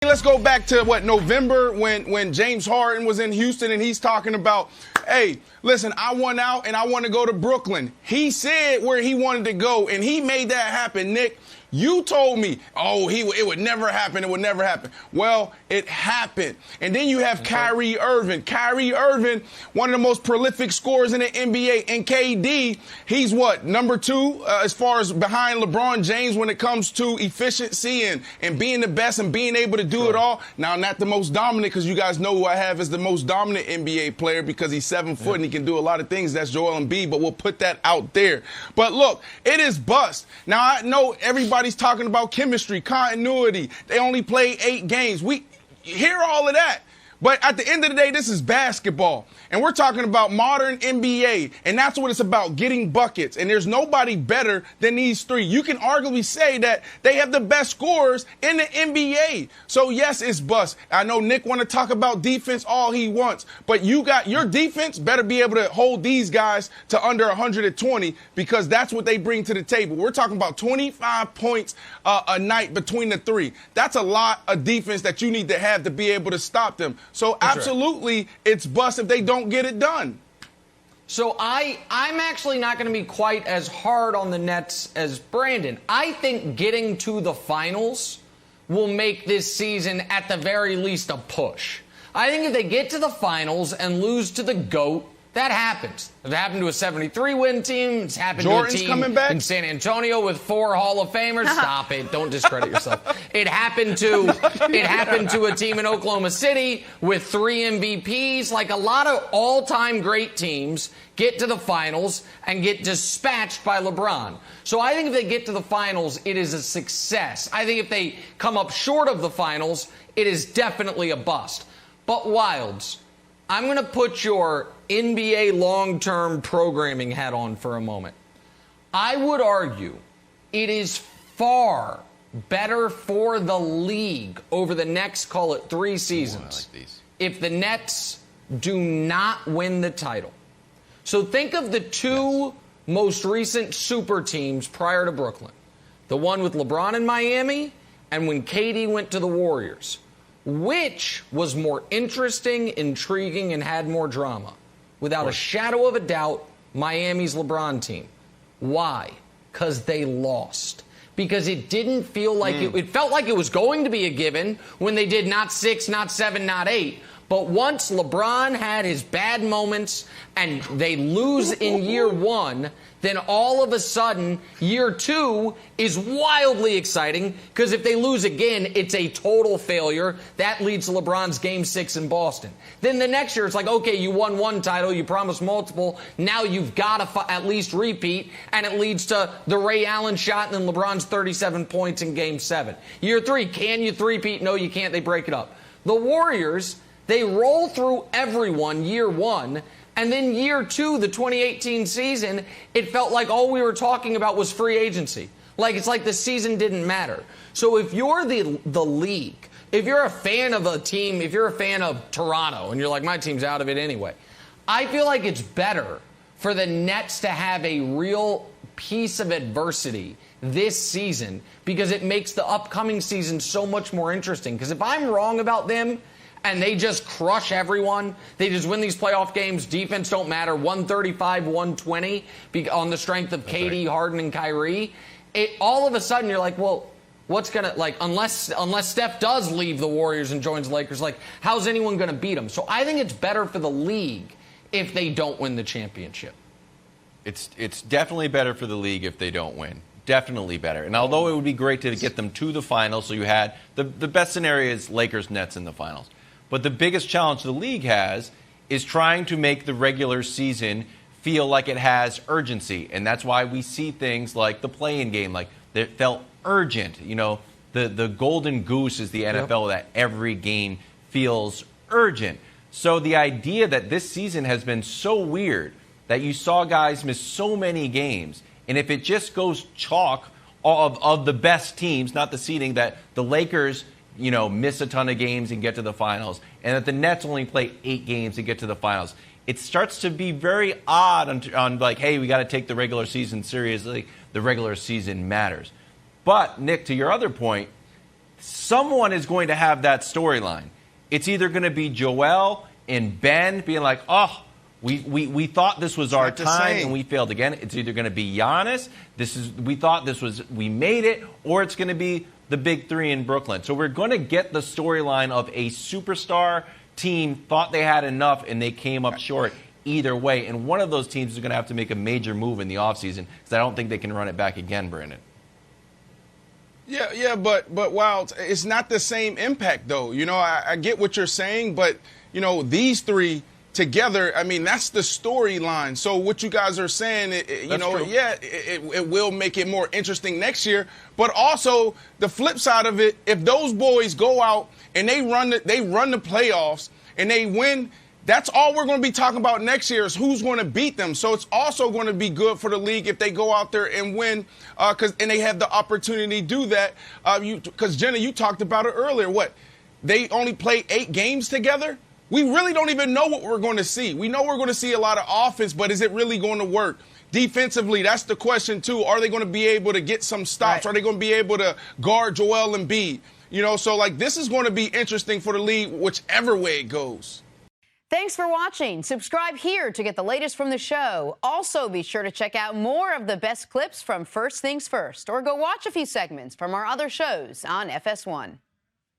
Let's go back to November when James Harden was in Houston and he's talking about, hey, listen, I want out and I want to go to Brooklyn. He said where he wanted to go and he made that happen, Nick. You told me, it would never happen. It would never happen. Well, it happened. And then you have Kyrie Irving. Kyrie Irving, one of the most prolific scorers in the NBA. And KD, he's number 2 as far as behind LeBron James when it comes to efficiency and being the best and being able to do it all. Now, not the most dominant, because you guys know who I have as the most dominant NBA player because he's 7 foot and he can do a lot of things. That's Joel Embiid, but we'll put that out there. But look, it is bust. Now, I know everybody's talking about chemistry, continuity. They only play 8 games. We hear all of that. But at the end of the day, this is basketball. And we're talking about modern NBA. And that's what it's about, getting buckets. And there's nobody better than these 3. You can arguably say that they have the best scorers in the NBA. So, yes, it's bust. I know Nick want to talk about defense all he wants. But you got your defense better be able to hold these guys to under 120 because that's what they bring to the table. We're talking about 25 points a night between the 3. That's a lot of defense that you need to have to be able to stop them. So absolutely, it's bust if they don't get it done. So I'm actually not going to be quite as hard on the Nets as Brandon. I think getting to the finals will make this season at the very least a push. I think if they get to the finals and lose to the GOAT, that happens. It happened to a 73-win team. It's happened Jordan's to a team coming back in San Antonio with 4 Hall of Famers. Stop it. Don't discredit yourself. It happened to a team in Oklahoma City with 3 MVPs. Like a lot of all-time great teams get to the finals and get dispatched by LeBron. So I think if they get to the finals, it is a success. I think if they come up short of the finals, it is definitely a bust. But Wilds, I'm going to put your NBA long-term programming hat on for a moment. I would argue it is far better for the league over the next, call it 3 seasons, if the Nets do not win the title. So think of the 2 most recent super teams prior to Brooklyn. The one with LeBron in Miami and when KD went to the Warriors. Which was more interesting, intriguing, and had more drama? Without a shadow of a doubt, Miami's LeBron team. Why? Because they lost. Because it didn't feel like it felt like it was going to be a given when they did not 6, not 7, not 8. But once LeBron had his bad moments and they lose in year 1, then all of a sudden, year 2 is wildly exciting because if they lose again, it's a total failure. That leads to LeBron's Game 6 in Boston. Then the next year, it's like, okay, you won 1 title, you promised multiple, now you've got to at least repeat, and it leads to the Ray Allen shot and then LeBron's 37 points in Game 7. Year 3, can you three-peat? No, you can't. They break it up. The Warriors, they roll through everyone year 1, and then year 2, the 2018 season, it felt like all we were talking about was free agency. Like it's like the season didn't matter. So if you're the league, if you're a fan of a team, if you're a fan of Toronto, and you're like, my team's out of it anyway, I feel like it's better for the Nets to have a real piece of adversity this season because it makes the upcoming season so much more interesting. Because if I'm wrong about them, and they just crush everyone. They just win these playoff games. Defense don't matter. 135, 120 on the strength of KD, Harden, and Kyrie. All of a sudden, you're like, well, what's going to, like, unless Steph does leave the Warriors and joins the Lakers, like, how's anyone going to beat them? So I think it's better for the league if they don't win the championship. It's definitely better for the league if they don't win. Definitely better. And although it would be great to get them to the finals, so you had the best scenario is Lakers-Nets in the finals. But the biggest challenge the league has is trying to make the regular season feel like it has urgency. And that's why we see things like the play-in game, like it felt urgent. You know, the golden goose is the NFL, that every game feels urgent. So the idea that this season has been so weird that you saw guys miss so many games, and if it just goes chalk of the best teams, not the seeding, that the Lakers – miss a ton of games and get to the finals, and that the Nets only play 8 games and get to the finals. It starts to be very odd on like, hey, we got to take the regular season seriously. The regular season matters. But, Nick, to your other point, someone is going to have that storyline. It's either going to be Joel and Ben being like, oh, we thought this was our time and we failed again. It's either going to be Giannis, we made it, or it's going to be the big three in Brooklyn. So we're going to get the storyline of a superstar team thought they had enough and they came up short either way. And one of those teams is going to have to make a major move in the offseason because I don't think they can run it back again, Brandon. Yeah, but wow, it's not the same impact, though. You know, I get what you're saying, but, you know, these three together, I mean, that's the storyline. So what you guys are saying, it will make it more interesting next year. But also the flip side of it, if those boys go out and they run the playoffs and they win, that's all we're going to be talking about next year is who's going to beat them. So it's also going to be good for the league if they go out there and win, and they have the opportunity to do that. Because Jenna, you talked about it earlier. What? They only play 8 games together? We really don't even know what we're going to see. We know we're going to see a lot of offense, but is it really going to work? Defensively, that's the question, too. Are they going to be able to get some stops? Right. Are they going to be able to guard Joel Embiid? You know, so, like, this is going to be interesting for the league, whichever way it goes. Thanks for watching. Subscribe here to get the latest from the show. Also, be sure to check out more of the best clips from First Things First, or go watch a few segments from our other shows on FS1.